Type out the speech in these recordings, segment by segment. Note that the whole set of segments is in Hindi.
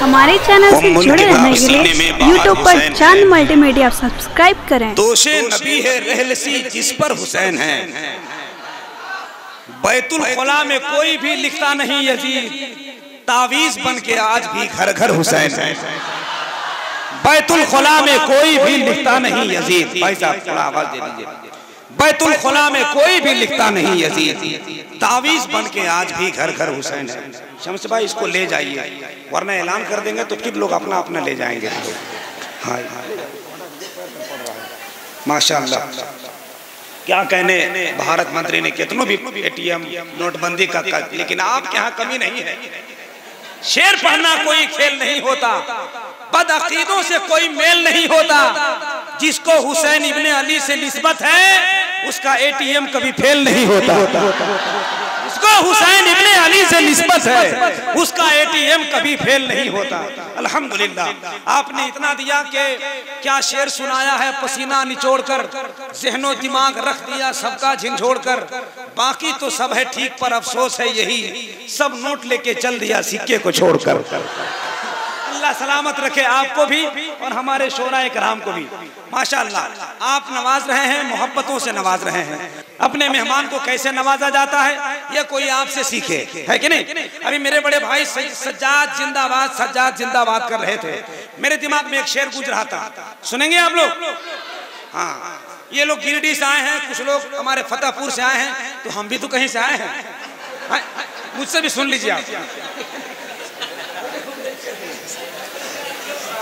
हमारे चैनल से जुड़े रहने के लिए यूट्यूब पर चांद मल्टीमीडिया सब्सक्राइब करें। दोषे नबी है रहलसी जिस पर हुसैन है। बैतुल खुला में कोई भी लिखता नहीं यजीद, तावीज बन के आज भी घर घर हुसैन है। बैतुल खुला में कोई भी लिखता नहीं यजीद, भाई साहब थोड़ा आवाज दे दीजिए। बैतुल खुला में कोई भी लिखता नहीं यजीद, तावीज बन के आज भी घर घर हुसैन है। शम्स भाई इसको ले जाइए, वरना ऐलान कर देंगे तो फिर लोग अपना अपना ले जाएंगे। हाँ माशाअल्लाह, क्या कहने भारत मंत्री ने कितनों भी एटीएम नोटबंदी का, लेकिन आपके यहाँ कमी नहीं है। शेर पढ़ना कोई खेल नहीं होता, बदअकीदों से कोई मेल नहीं होता। जिसको हुसैन इब्ने अली से निस्बत है उसका एटीएम कभी फेल नहीं होता। जिसको हुसैन इब्ने अली से निस्बत है उसका एटीएम कभी फेल नहीं होता। अल्हम्दुलिल्लाह आपने इतना दिया कि क्या शेर सुनाया है, पसीना निचोड़कर ज़हनो दिमाग रख दिया सबका झिंझोड़कर। बाकी तो सब है ठीक पर अफसोस है यही, सब नोट लेके चल दिया सिक्के को छोड़कर। अल्लाह सलामत रखे आपको भी और हमारे शोराए कराम को भी। माशाअल्लाह आप नवाज रहे हैं, मोहब्बतों से नवाज रहे हैं। अपने मेहमान को कैसे नवाजा जाता है ये कोई आपसे सीखे, है कि नहीं। अभी मेरे बड़े भाई सज्जाद जिंदाबाद, सज्जाद जिंदाबाद कर रहे थे। मेरे दिमाग में एक शेर गूंज रहा था, सुनेंगे आप लोग। हाँ ये लोग गिरिडीह से आए हैं, कुछ लोग हमारे फतेहपुर से आए हैं, तो हम भी तो कहीं से आए हैं। मुझसे भी सुन लीजिए आप।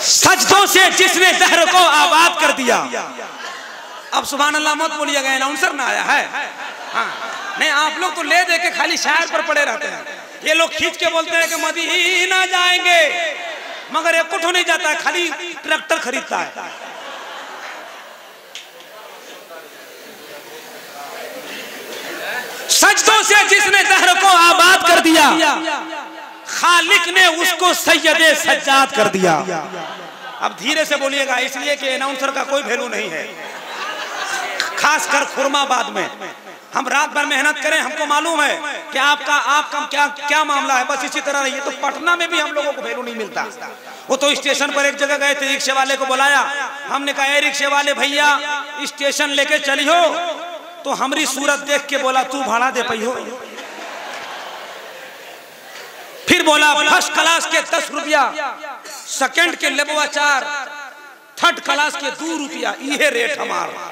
सजदों से जिसने दहर को आबाद कर दिया। अब सुभान अल्लाह मत बोलिएगा, अनाउंसर ना आया है। हाँ नहीं, आप लोग तो ले दे के खाली शायर पर पड़े रहते हैं। ये लोग खींच के बोलते हैं कि मदीना जाएंगे, मगर एक कुछ नहीं जाता है, खाली ट्रैक्टर खरीदता है। सजदों से जिसने दहर को आबाद कर दिया, खालिक ने उसको सैयदे सज्जाद कर दिया। अब धीरे से बोलिएगा, इसलिए कि अनाउंसर का कोई वैल्यू नहीं है, खासकर खुरमाबाद में। हम रात भर मेहनत करें, हमको मालूम है कि आपका क्या मामला है, बस इसी तरह रहिए। तो पटना में भी हम लोगों को वैल्यू नहीं मिलता। वो तो स्टेशन पर एक जगह गए थे, रिक्शे वाले को बुलाया, हमने कहा ए रिक्शे वाले भैया स्टेशन लेके चलियो, तो हमारी सूरत देख के बोला तू भाड़ा दे पई हो। फिर बोला फर्स्ट क्लास के 10 रुपया, सेकंड के लेबुआ 4, थर्ड क्लास के 2 रुपया, ये रेट हमारा।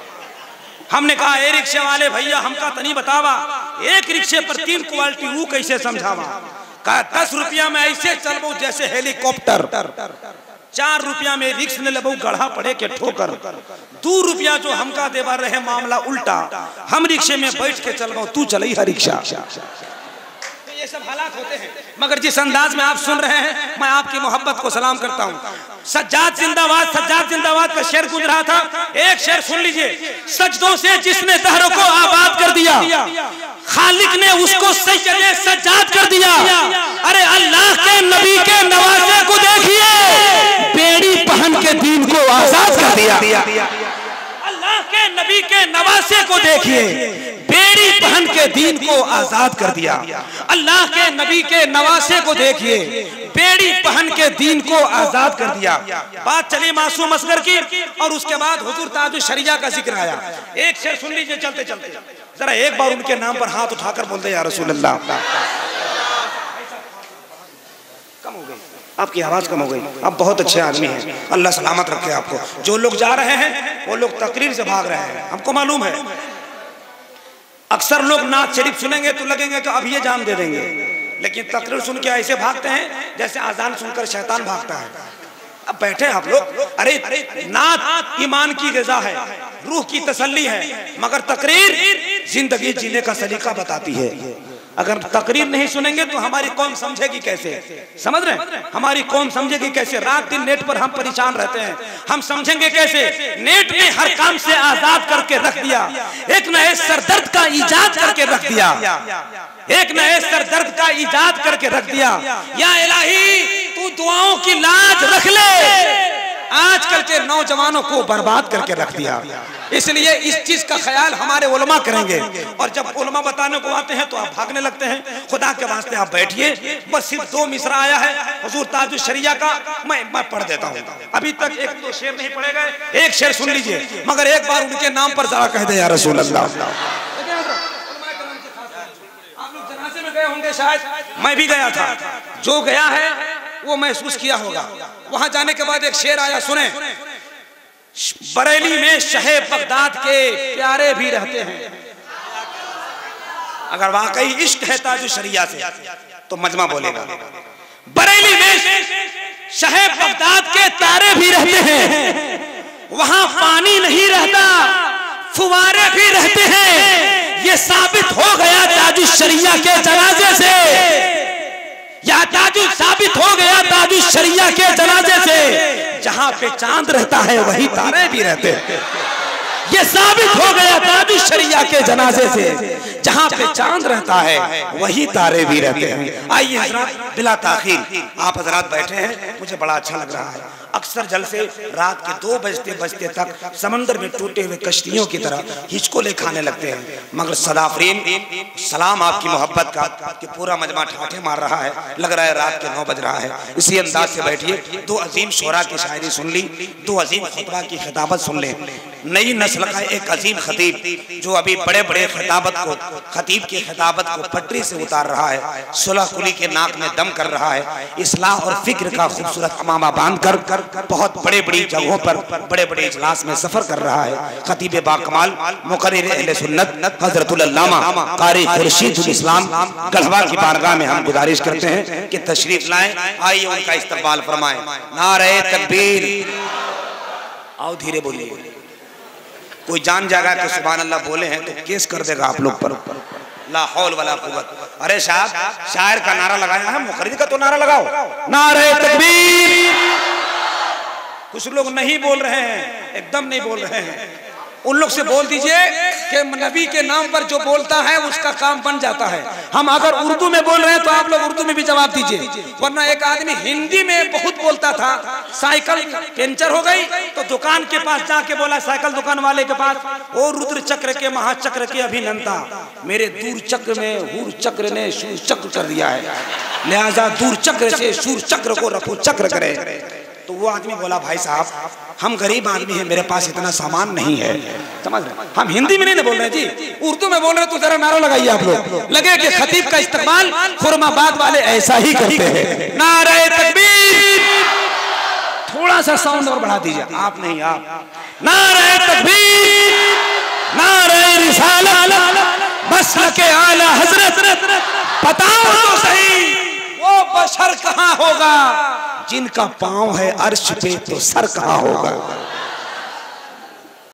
हमने कहा ए रिक्शे वाले भैया हमका तनी बतावा, एक रिक्शे पर 3 क्वालिटी वो कैसे समझावा। कहा 10 रुपया में ऐसे चलबो जैसे हेलीकॉप्टर, 4 रुपया में रिक्श ने लेबो गढ़ा पड़े के ठोकर, 2 रुपया जो हमका देवा रहे मामला उल्टा, हम रिक्शे में बैठ के चलबो तू चलई है रिक्शा। ये सब हालात होते हैं, मगर जिस अंदाज में आप सुन रहे हैं मैं आपकी मोहब्बत को सलाम करता हूँ। सज्जाद जिंदाबाद, सज्जाद जिंदाबाद का शेर गूंज रहा था, एक शेर सुन लीजिए। सजदों से जिसने दहरों को आबाद कर दिया, खालिक ने उसको सैयदे सज्जाद कर दिया। अरे अल्लाह के नबी के नवासे को देखिए, बेड़ी पहन के दीन को आजाद कर दिया। अल्लाह के नबी के नवासे को देखिए, बेड़ी पहन के दीन को आजाद कर दिया। अल्लाह के नबी के नवासे को देखिए, बेड़ी पहन के दीन को आजाद कर दिया। बात चली मासूम असगर की, और उसके बाद हुजूर ताजुल शरिया का जिक्र आया। एक शेर सुन लीजिए चलते चलते, जरा एक बार उनके नाम पर हाथ उठाकर बोल दे या रसूल अल्लाह। कम हो गई आपकी आवाज, कम हो गई। आप बहुत अच्छे आदमी हैं, अल्लाह सलामत रखे आपको। जो लोग जा रहे हैं वो लोग तकरीर से भाग रहे हैं, हमको मालूम है। अक्सर लोग नात शरीफ सुनेंगे तो लगेंगे कि अब ये जान दे देंगे, लेकिन तकरीर सुन के ऐसे भागते हैं जैसे आजान सुनकर शैतान भागता है। अब बैठे आप लोग, अरे नात ईमान की ग़िज़ा है, रूह की तसल्ली है, मगर तकरीर जिंदगी जीने का सलीका बताती है। अगर तकरीर नहीं सुनेंगे तो हमारी कौम समझेगी कैसे, समझ रहे हैं? हमारी कौम समझेगी कैसे? रात दिन नेट पर हम परेशान रहते हैं, हम समझेंगे कैसे? नेट ने हर काम से आजाद करके रख दिया, एक नए सरदर्द का इजाद करके रख दिया, एक नए सरदर्द का इजाद करके रख दिया। या इलाही तू दुआओं की लाज रख ले, आजकल के नौजवानों को बर्बाद करके रख दिया। इसलिए इस चीज का ख्याल हमारे उलमा करेंगे। और जब उलमा बताने को आते हैं तो आप भागने लगते हैं। खुदा के वास्ते आप बैठिए, बस सिर्फ 2 मिसरा आया है हुजूर ताजुश शरिया का, मैं पढ़ देता हूँ। अभी तक 1-2 शेर नहीं पढ़े गए, एक शेर सुन लीजिए, मगर एक बार उनके नाम पर जरा कह दे या रसूल अल्लाह। होंगे शायद, मैं भी गया था, जो गया है वो महसूस किया होगा। वहां जाने के बाद एक शेर आया, सुने। बरेली में शहे बगदाद के प्यारे भी रहते हैं। अगर वाकई इश्क है ताजुश शरिया से तो मजमा बोलेगा। बरेली में शहे बगदाद के तारे भी रहते हैं, वहां पानी नहीं रहता, फुवारे भी रहते हैं। ये साबित हो गया ताजुश शरिया के जनाजे से, या ताजुश साबित हो गया ताजुश शरिया के जनाजे से। जहां पे चांद रहता है वही तारे भी रहते हैं। ये साबित हो गया ताजुश शरिया के जनाजे से, जहां पे चांद रहता है वही तारे भी रहते हैं। आइए हजरात, बिला ताखीर आप हजरात बैठे हैं, मुझे बड़ा अच्छा लग रहा है। अक्सर जलसे रात के 2 बजते बजते तक समंदर में टूटे हुए कश्तियों की तरह हिचकोले खाने लगते हैं, मगर सदाफरीन सलाम आपकी मोहब्बत का कि पूरा मजमा ठाठे मार रहा है। लग रहा है रात के 9 बज रहा है। इसी अंदाज से बैठिए, 2 अजीम शोरा की शायरी सुन ली, 2 अजीम खुतबा की खिताबत सुन ले। नई नस्ल का एक अजीम खतीब जो अभी बड़े बड़े खतीब की खिताबत को पटरी से उतार रहा है, सुलह कुली के नाक में दम कर रहा है, इस्लाह और फिक्र का खूबसूरत अमामा बांध कर बहुत बड़े बड़ी जगहों पर बड़े बड़े इजलास में सफर कर रहा है। खतीब बाकमाल मुकर्रिर अहले सुन्नत हजरतुल अल्लामा कारी खुर्शीदुल इस्लाम गढ़वा की बारगाह में हम गुजारिश करते हैं कि तशरीफ लाएं। आइए उनका इस्तकबाल फरमाएं। नारे तकबीर। आओ धीरे बोलिए, कोई जान जाएगा कि सुभान अल्लाह बोले हैं तो केस कर देगा आप लोग पर। ला हौल वला कुव्वत। अरे साहब, शायर का नारा लगाया है, मुकर्रिर का तो नारा लगाओ। नारे तकबीर। कुछ लोग नहीं बोल रहे हैं, एकदम नहीं बोल रहे हैं। उन लोग से बोल दीजिए कि नबी के नाम पर जो बोलता है उसका काम बन जाता है। हम अगर उर्दू में बोल रहे हैं तो आप लोग उर्दू में भी जवाब दीजिए, वरना एक आदमी हिंदी में बहुत बोलता था, साइकिल पंचर हो गई तो दुकान के पास जाके बोला, साइकिल दुकान वाले के पास, ओ रुद्र चक्र के महाचक्र के अभिनंता, मेरे दूर चक्र में हूर चक्र ने शूर चक्र कर दिया है, लिहाजा दूर चक्र से शूर चक्र को रफू चक्र करे। तो वो आदमी बोला, भाई साहब हम गरीब आदमी हैं, मेरे पास इतना सामान नहीं है। समझ रहे, हम हिंदी में नहीं बोल रहे जी, उर्दू में बोल रहे, तो जरा नारा लगाइए आप लोग। लगे कि खतीब का इस्तेमाल खुरमाबाद वाले ऐसा ही करते हैं। नारे तकबीर। थोड़ा सा साउंड और बढ़ा दीजिए, आप नहीं आप। नारे तकबीर, नारे रिसालत, मसलके आला हजरत। बताओ तो सही, वो बशर कहाँ होगा जिनका पांव है अर्श पे तो सर कहाँ होगा।